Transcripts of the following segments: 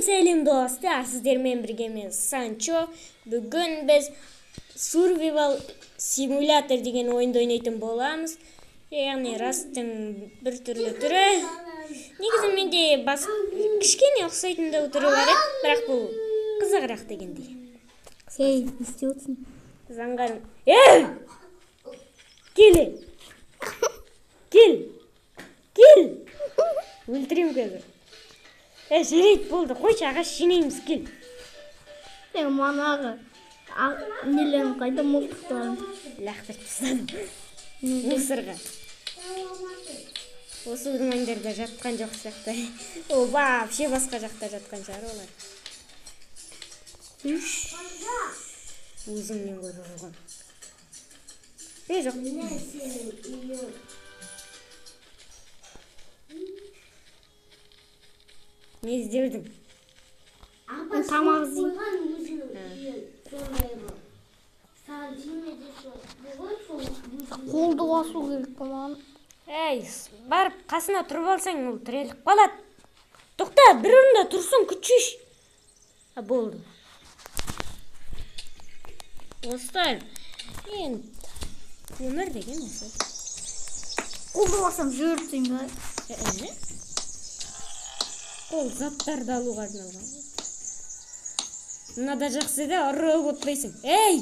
Сәлем достар, сіздермен біргеміз Санчо. Бүгін біз Survival Simulator деген ойынды ойнайтын боламыз. Яғни растың бір түрлі түрі. Негізі менде кішкене ұқсайтын да түрі бар еді, бірақ бұл қызығырақ дегендей. Ей, не істейтін? Заңғарым. Ей! Кел! Өлтірем қазір. Жарайды болды, қойшы ағаш жинаймыз, кел. Манағы нелерін қайда мылтықтарын? Лақтырып тастадым. Мусорға. Осы ұрмаңдарда жатқан жоқ сияқты. О, вообще басқа жақта жатқан шығар олар. Өзіңнен көріп жүрген. Жоқ. Не іздеудің? Тамақ іздеймін. Қолды басу керек болған. Ей, барып қасына тұрып алсаң, ол тіреліп қалады. Тоқта, бір орында тұрсын, күтшіш. Болды. Достар, өмір деген осы. Қолды басам жүртсің бай. Ол заттарды алуға арналған. Мынада жақсы да ұрып отпайсың. Ей,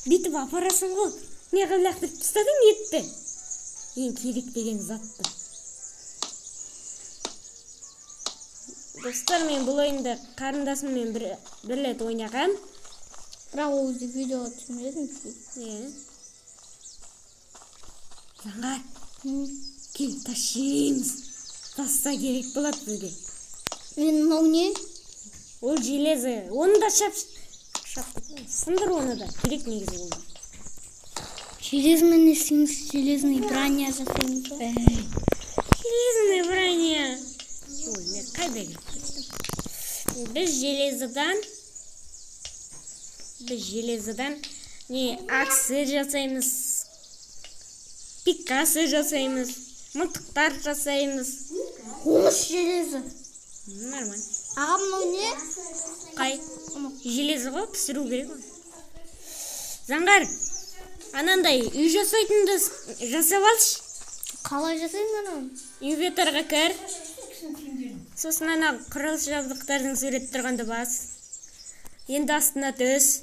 бүйтіп апарасың ғой. Неге лақтырып тастадың етті? Ең керек деген затты. Достар, мен бұл ойында қарындасыммен бір рет ойнағам. Бірақ ол өзі видеоға түсірмедім. Заңғар, кел ташимыз. Тасса керек болады бізге. Мен мынау не? Ол железо. Оны да сындыр оны да. Керек негізі олды. Железмен істейміз, железный броня жасаймыз. Железный броня. Ой, мен қайда кетті? Біз железодан не аксы жасаймыз, пикасы жасаймыз, мылтықтар жасаймыз. Қош железо. Нормально. Аға мынау не? Қай? Железо ғой, пісіру керек ғой. Заңғар, анандай үй жасайтынды жасап алшы. Қалай жасаймын анау? Инвентарға кір. Сосын ана құрылыс жабдықтардың сурет тұрғанды бас. Енді астына түс.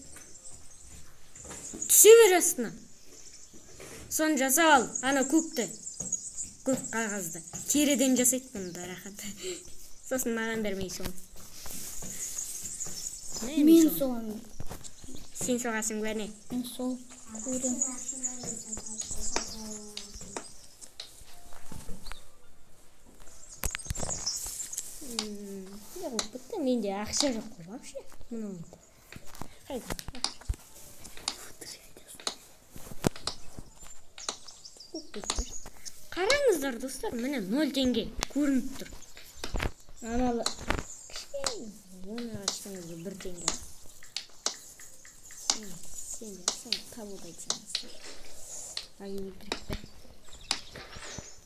Түсе бер астына. Соны жасап ал, ана көкті. Көк қағазды. Теріден жасайды бұнда рахат. Сосын маған бермей соң. Мен соған. Сен соғасың ба не? Мен сол көрем. Бітті, менде ақша жоқ қой вообще. Қайда? Қараңыздар достар, міне 0 теңге көрініп тұр. Аналы оны ашсаңыз 1 теңге. Сен қабылдайтсаңыз. Ай, өлтірек бе?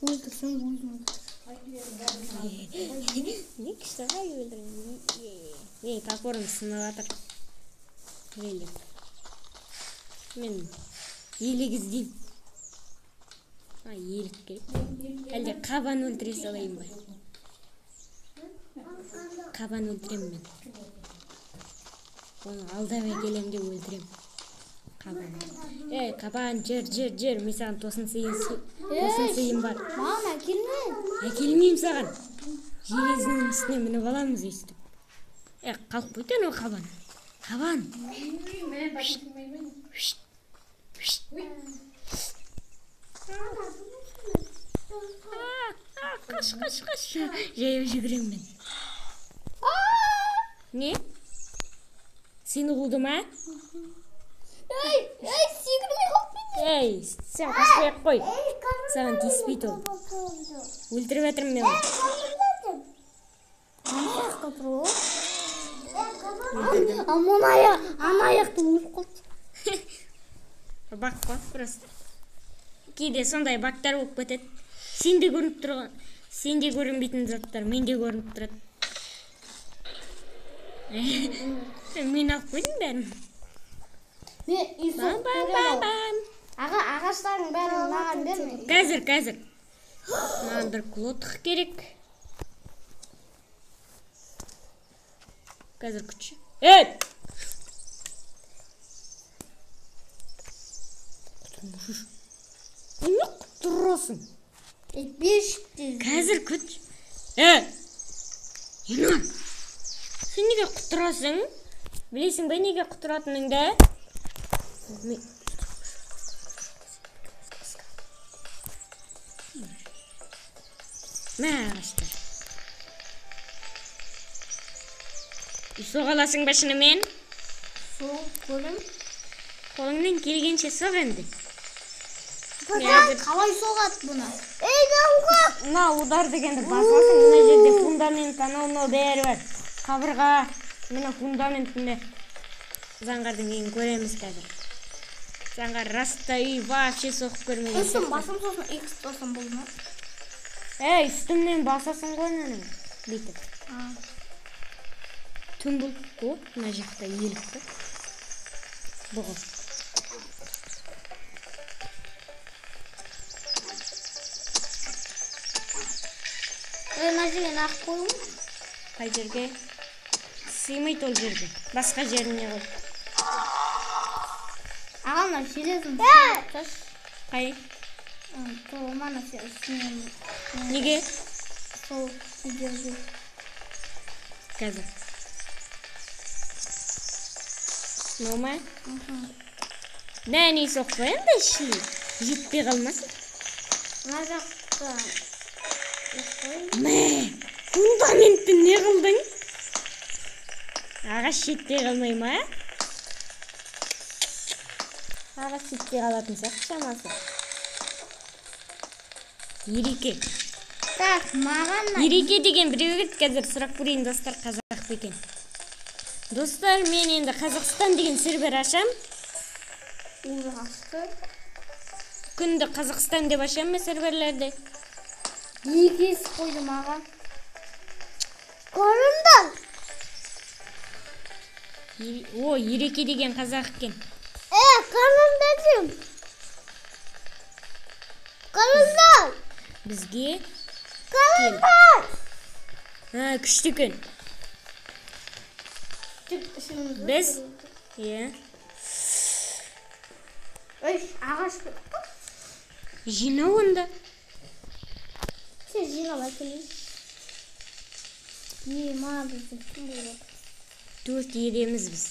Өлтірсің өзің. Не күшті ғай өлтірем? Ей, топорым сынып атыр. Мен елік іздейм. Елік керек. Әлде қабан өлтіре салайын ба? Қабан өлтірем мен. Оны алдап әкелем де өлтірем. Қабан. Қабан, жүр. Мен саған тосын сыйым бар. Маған әкелме. Әкелмеймін саған. Железінің үстіне мініп аламыз өйстіп. Қалып қойдан о қабан. Қабан. Қаш. Жаяу жүгірем мен. Не? Сені қуды ма? Секірмей қалып. Сен қашпай ақ қой. Саған тиіспейді ол. Өлтіріп әтірім мен ол. Аяққа тұру. Ана аяқты өліп қалды. Бақ қой, просто. Кейде сондай бақтар болып кетеді. Сенде көрініп тұрған. Сенде көрінбейтін заттар, менде көрініп тұрады. Мен алып қойдым бәрін. Мен үй соғып көрем. Аға, ағаштардың бәрін маған берме. Қазір. Маған бір клотық керек. Қазір күтші. Не құттырасың? Бешікте. Қазір күт. Енуан, сен неге құттырасың? Білесің бе неге құттыратыныңды? Мә ағаштар. Соғаласың ба шынымен? Соғып көрем. Қолыңнан келгенше соқ енді. Қалай соғады бұны? Дауға! Мына удар дегенді басасың. Мына жерде фундамент, анау бәрі бар. Қабырға, мына фундаментінде. Заңғардың ең көреміз қазір. Заңғар раста үй вообще соқып көрмеген. Басым сосын X басым бұл ма? Үстімнен басасың ғой нәнің. Бүйтіп. Түн бұл. Мына жақта елікті. Бұғы. Мына жерге ақ қойым. Қай жерге? Сыймайды ол жерге. Басқа жеріне қой. Ағана железім. Қай? Мана үстінен. Неге? Сол видеоге. Қазір. Мынау ма? Дәне соқпай енді ішілі. Жетпей қалмасын. Мына жақта. Мә, фундаментті не қылдың? Ағаш жетпей қалмай ма? Ағаш жетпей қалатын сияқты шамасы. Ереке. Так, маған... Ереке деген біреу еді, қазір сұрақ көрейін достар, қазақ екен. Достар, мен енді Қазақстан деген сервер ашам. Ужасты. Күнді Қазақстан деп ашам мен серверлерді. Екес қойдым аға. Көрінді. Ереке деген қазақ екен. Көріндім. Көрінді. Бізге Көрінді. күшті екен. Біз? Ағаш. Жинау онда. Сен жинап әкелейін. Маған біздің кім болады? 4 едеміз біз.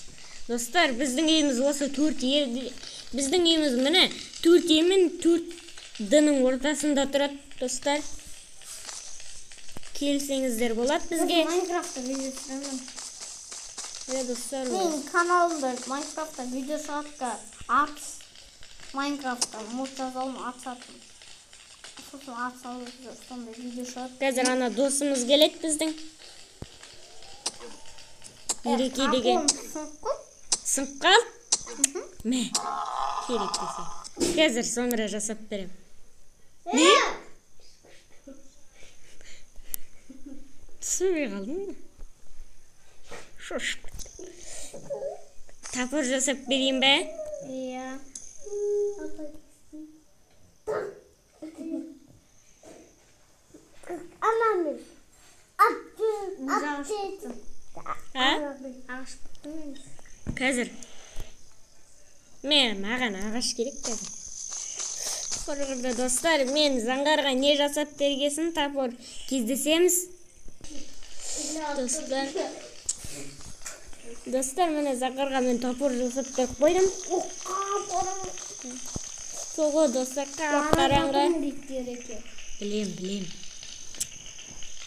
Достар, біздің үйіміз осы 4 еді. Біздің үйіміз міне 4 емен 4 дының ортасында тұрады, достар. Келсеңіздер болады бізге. Майнкрафтта видео түсіремін. Достар, Мен каналымда Майнкрафтта видео шығатқа атыс. Майнкрафтта мұз жазалым атысатын. Сосын атысалып сондай видео шығат. Қазір ана досымыз келеді біздің. Ереке деген. Сынып қал? Мә, керек десе. Қазір соңыра жасап берем. Не? Түсінбей қалдың ба? Шошып кетті. Тапыр жасап берейін бе? Иә. Анамыз. Қазір. Маған ағаш керек қазір. Құрғырды достар, мен Заңғарға не жасап бергесін тапыр кездесеміз. Достар, міне Заңғарға мен тапыр жасап беріп қойдым. Соғы достар, қараңғы. Білем.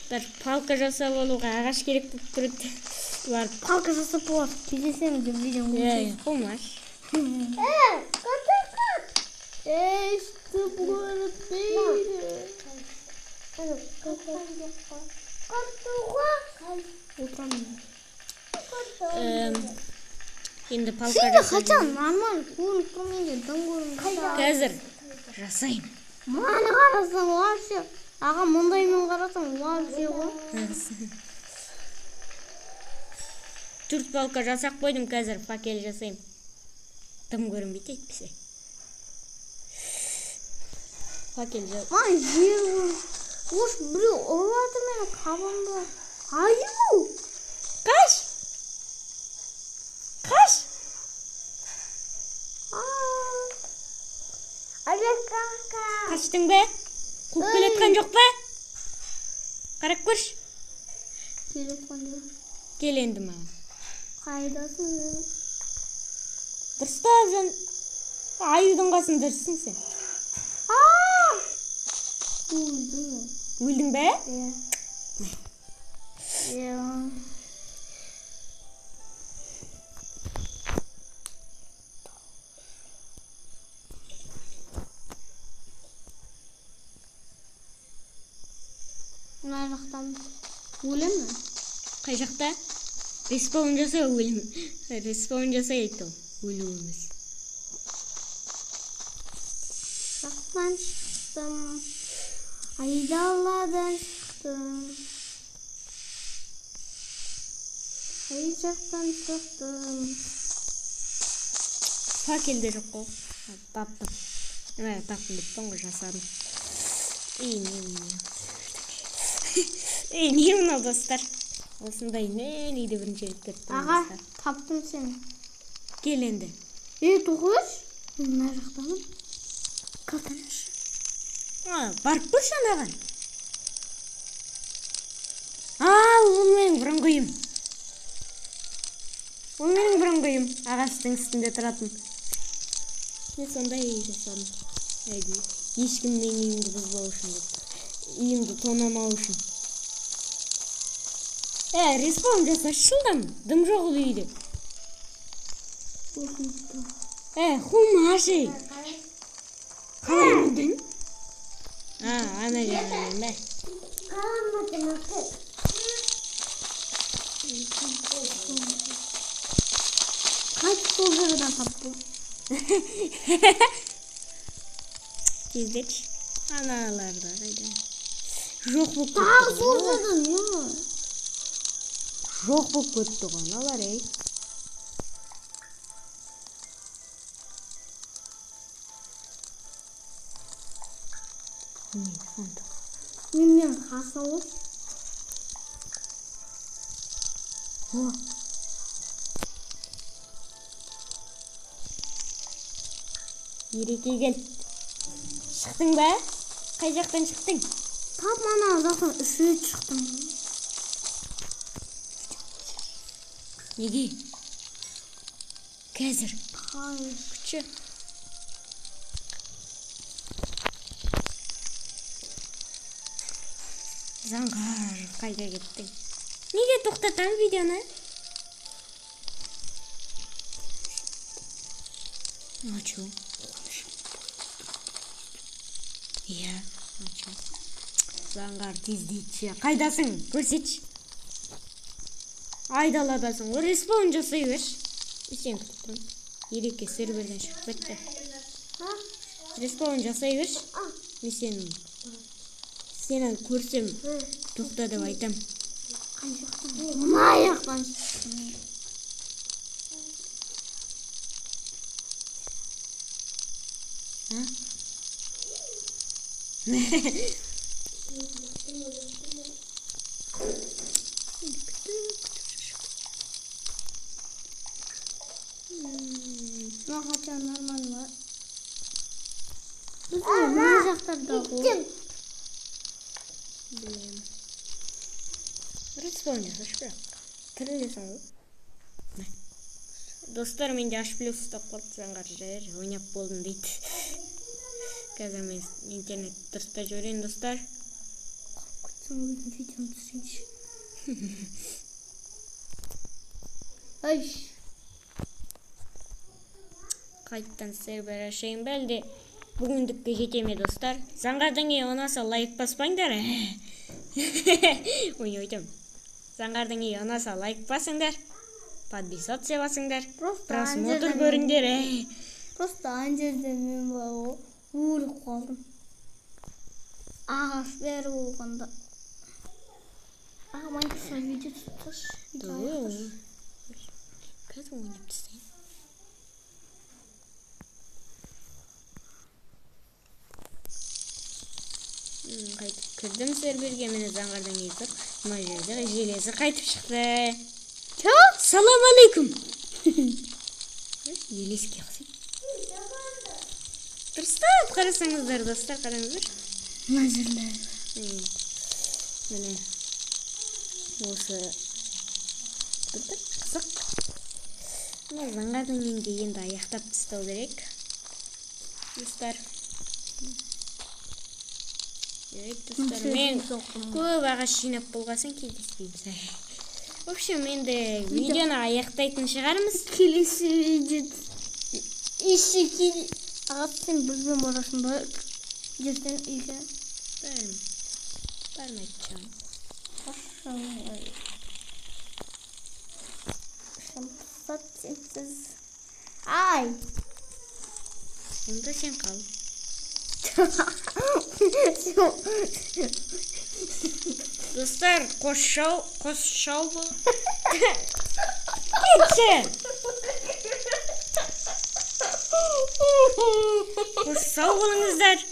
Бір палка жасап алуға ағаш керек болып тұрды. Палка жасап болады. Кездесеміз деп видео көрсетейін. Болмаш. Что будет? Енді палка Сен жасап. хотя нормально көрініп тұрмайды. Қазір жасайын. Маны қарасаң вообще. Аға мұндаймен қарасаң вообще ғой. 4 балка жасап қойдым, қазір факел жасайым. Тым көрінбейді әйтпесе. Факел жасап. Ай, жер. Ош біреу ұрады мені қабымды. Аю! Қаш! Қаш! Алекака. Қаштың бе? Қуып келетқан жоқ па? Қарап көрші. Телефон жоқ. Кел енді маған. Қайдасың? Дұрыстап жан. Аюдың қасын дұрыссың сен. Өлдім. Өлдің бе? Иә. Мына жақтан өлемін. Қай жақта? Респаун жаса өлім. Респаун жаса айтты. Өлу емес. Жақтан шықтым. Айдаладан шықтым. Ай жақтан шықтым. Факелде жоқ қой. Таптым. Таптым деппін ғой, жасадым. Не мынау достар? Осындай нейді бірінші рет көрттім. Аға, таптым сені. Кел енді. Тоқыш? Мына жақтамын. Қалтаныш. Барып көрші анаған. Ол менің бұрынғыйым. Ол менің бұрынғыйым. Ағаштың үстінде тұратын. Мен сондай жасадым. Ешкімнен үйімді бұзбау үшін деп. Үйімді тонамау үшін. Респаун жасашы жылдам. Дым жоқ ол үйде. Хумаши. Қалай үйдің? Ана жағынан бә. Қайтып сол жерден таптым. Тездетші. Аналарда қайда. Жоқ болып көтті. Тағы сол жерден, Жоқ болып көтті ғаналар, ей. Менен қасы олып. Ереке кел. Шықтың ба? Қай жақтан шықтың? Тап мана жақтан үші шықтым. Неге? Қазір. Күші. Заңғар, қайда кеттің? Неге тоқтатам видеоны? Ачу. Иә, ачу. Заңғар тездейші. Қайдасың? Көрсетші. Айдаладасың. Респаун жасай берші. Сен күттім. Ереке серверден шығып кетті. Респаун жасай берші. Мен сені көрсем тоқта деп айтам. Қай жақтан? Мына жақтан шықтым. Мағача нормально. Мына жақтарда ғой. Білем. Респаун жасашы бірақ. Тірілесің ғой. Достар, менде H+ ұстап қалды, Заңғар жайыр. Ойнап болдым дейді. Қазір мен интернет дұрыстап жіберейін, достар. Қорқытсың өзің видеоны түсірейінші. Ай. Қайттан сервер ашайын бәлде. Бүгіндікке жетеме, достар. Заңғардың ұнаса лайк баспаңдар. Ойнайтым. Заңғардың ұнаса лайк басыңдар. Подписаться басыңдар. Просмотр көріңдер. Просто ан жерде мен бар өліп қалдым. Ағаш бәрі болғанда. Аға, Майнкрафтта видео түсірші. Қазір ойнап тастайын. Қайтып кірдім серверге, мені заңғардан кетіп, мына жерде желесі қайтып шықты. Салам алейкум. Елеске қысып. Дұрыстап қарасаңыздар, достар, қараңыздар. Мына жерлер. Міне осы қызық. Мына заңғардың енді аяқтап тастау керек. Достар. Достар, мен көп ағаш жинап болғасын кездеспейміз. В общем, енді видеоны аяқтайтын шығармыз. Келесі видеода еще ағат сен бізбен барасың ба? Ертең үйге. Бармайтын сенсіз. Ай! Онда сен қал. Достар, қос шау бұл. Кетші! Қос сау болыңыздар.